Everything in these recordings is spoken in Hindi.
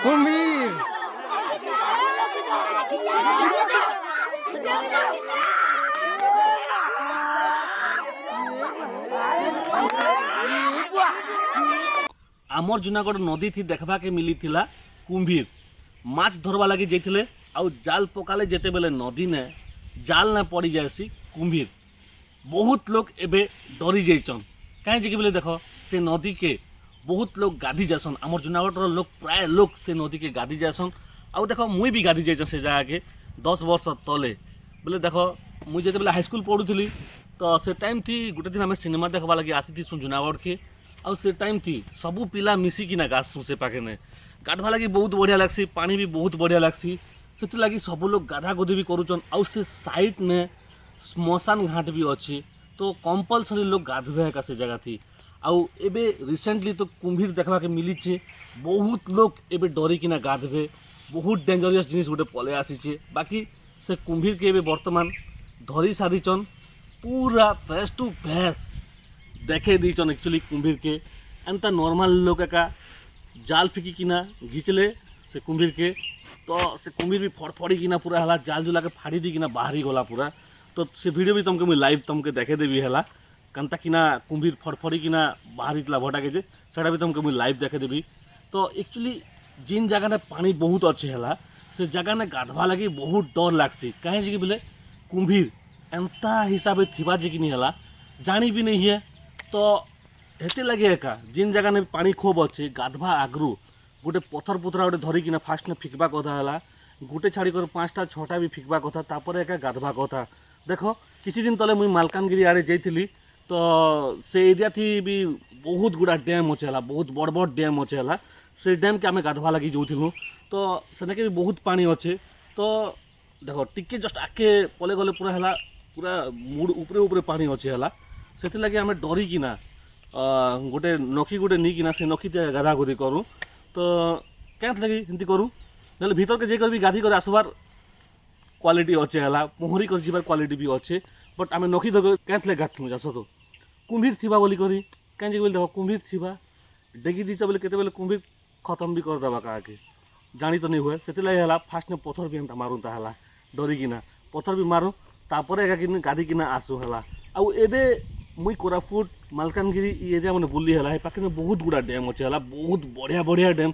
কুমির आमर जूनागढ़ नदी थी देखा के मिली थिला कुंभीर माछ धरवा लगी जाइए आउ जाल पकाले जेते बेले नदी ने जाल ने पड़ी जाएसी कुंभीर बहुत लोग एबे डरी जाइछन कहीं जी बोले देख से नदी के बहुत लोग गाधी जासन आमर जूनागढ़ लोग प्राय लोग से नदी के गाधी जासन आउ देख मुई भी गाधी जाइछन से जगह के 10 वर्ष तले बोले देख मुझे जेते बेले हाईस्कूल पढ़ुली तो से टाइम थी गोटे दिन आम सिनेमा देखा लगे आसी जूनागढ़ के आउ से टाइम थी सबू पिला मिसिकिना गासू से पाखे ने गाधवा लगी बहुत बढ़िया लगसी पानी भी बहुत बढ़िया लगसी से लगी सब लोग गाधा गोधी भी करुचन आउ से साइड ने श्मशान घाट भी अच्छी तो कंपलसरी लोग गाधवे का से जगह थी आउ एबे रिसेंटली तो कुंभीर देखा के मिली बहुत लोग एबे डरी किना गाधवे बहुत डेंजरियस जिनिस गोटे पले आसी बाकी से कुंभीर के एबे वर्तमान धरी सारीचन पूरा फेस टू फेस देखे दीचन एक्चुअली कुंभीर के एंता नॉर्मल लोग का जाल फिकी किना घिचले से कुंभीर के तो से कुंभीर भी फड़फड़ी किना पूरा हला जाल जुला के फाड़ी दी किना बाहरी गला पूरा तो से वीडियो भी तुमके मुझे लाइव तुमके देखे देवी है कंता किना कुंभीर फड़फड़ी किना बाहरी भटा के सेटा भी तुमके मुझे लाइव देखे देवी तो एक्चुअली जिन जगह ने पानी बहुत अच्छे है से जगह ने गाधवा लगी बहुत डर लगसी कहीं जी बोले कुंभीर एंता हिसाब से थी जी कि नहीं है जानी भी नहीं है तो हेते लगे एका जिन जगह ने पानी खूब अच्छे गाधवा आगरू गोटे पथर पुथरा गोटे धरिकिना फास्ट ने फिकवा कथा है गोटे छाड़ी कर 5टा 6टा भी फिकवा कथा तापर एका गाधवा कथा देख किसी दिन तले मुई मालकानगिरी आड़े जाइली तो से एरिया थी भी बहुत गुड़ा डैम अच्छे है बहुत बड़ बड़ डैम अच्छे है से डैम के आम गाधवा लगी जाऊँ तो सेनेके भी बहुत पानी अच्छे तो देख टिके जस्ट आगे पले गले पूरा है पूरा मुड़ उपरे उपरे पानी अच्छे है से लगे आम डरी किना गोटे नखी गोटे नहीं किना से नखी गाधा गोधी करूँ तो क्या लगी एमती करूँ ना भीतर के जेकर भी गाधी कर आसबार क्वालिटी अच्छे है पहरी कर जीवार क्वालिटी भी अच्छे बट आम नखी धर क्या गाथु जास तो कुंभीर थी बोली करी कहीं बोले देख कुंभीर थी डेगी दीच बोले केते कुंभीर खत्म भी करदेवा क्या जानी तो नहीं हुए से है फास्ट ने पथर भी एमता मारूता है डरी किना पथर भी मारूँ तापर एका कि गाधी किना आसू है आउ एबे मुई कोरापुट मालकानगिरी एरिया मैंने बुली है पाखे में बहुत गुड़ा डैम अच्छे है बहुत बढ़िया बढ़िया डैम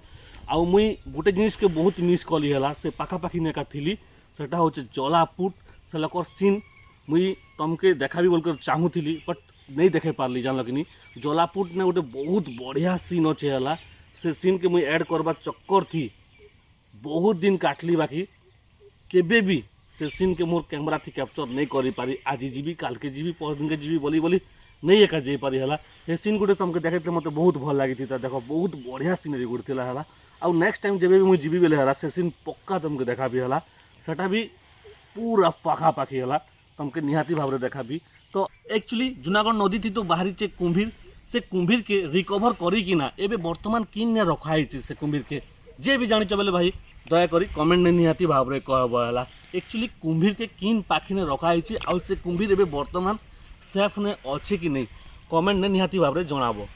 आउ मुई गोटे जिनिस के बहुत मिस कली है से पाखापाखी नेका थी सेटा हूँ जलापुट से लोकर सीन मुई तुमके देखा भी बोलकर चाहूली बट नहीं देखे पार्ली जान कि जलापुट ने गोटे बहुत बढ़िया सीन अच्छे है से सीन के मुई ऐड करवा चक्कर थी बहुत दिन काटली बाकी केबे भी से सीन के मोर कैमरा थी कैप्चर नहीं करी पारी आज जीवी काल के जीवी पर दिन के जीवी बोली बोली नहीं एका जाई पारी है ये सीन गोटे तुमके देखे मत बहुत भल लगी थी देख बहुत बढ़िया सीनरी गोटे है आउ नेक्स्ट टाइम जब भी मुझे जीवी बेले है से सीन पक्का तुमके देखा भी है सेटा भी पूरा पाखापाखी है तुमके निहाती भाव देखा भी तो एक्चुअली जूनागढ़ नदी थी तो बाहरी चे कुंभीर से कुंभीर के रिकवर करी कि ना एबे वर्तमान किन रखाई से कुंभीर के जे भी जानी बोले भाई दयाकोरी कमेंट निहाती भाव में कहला एक्चुअली कुंभीर के किन पाखी ने रखाई आउ से कुंभीर एबे वर्तमान सेफ ने अच्छे कि नहीं कमेंट ने निहाती भाव में जनाबो।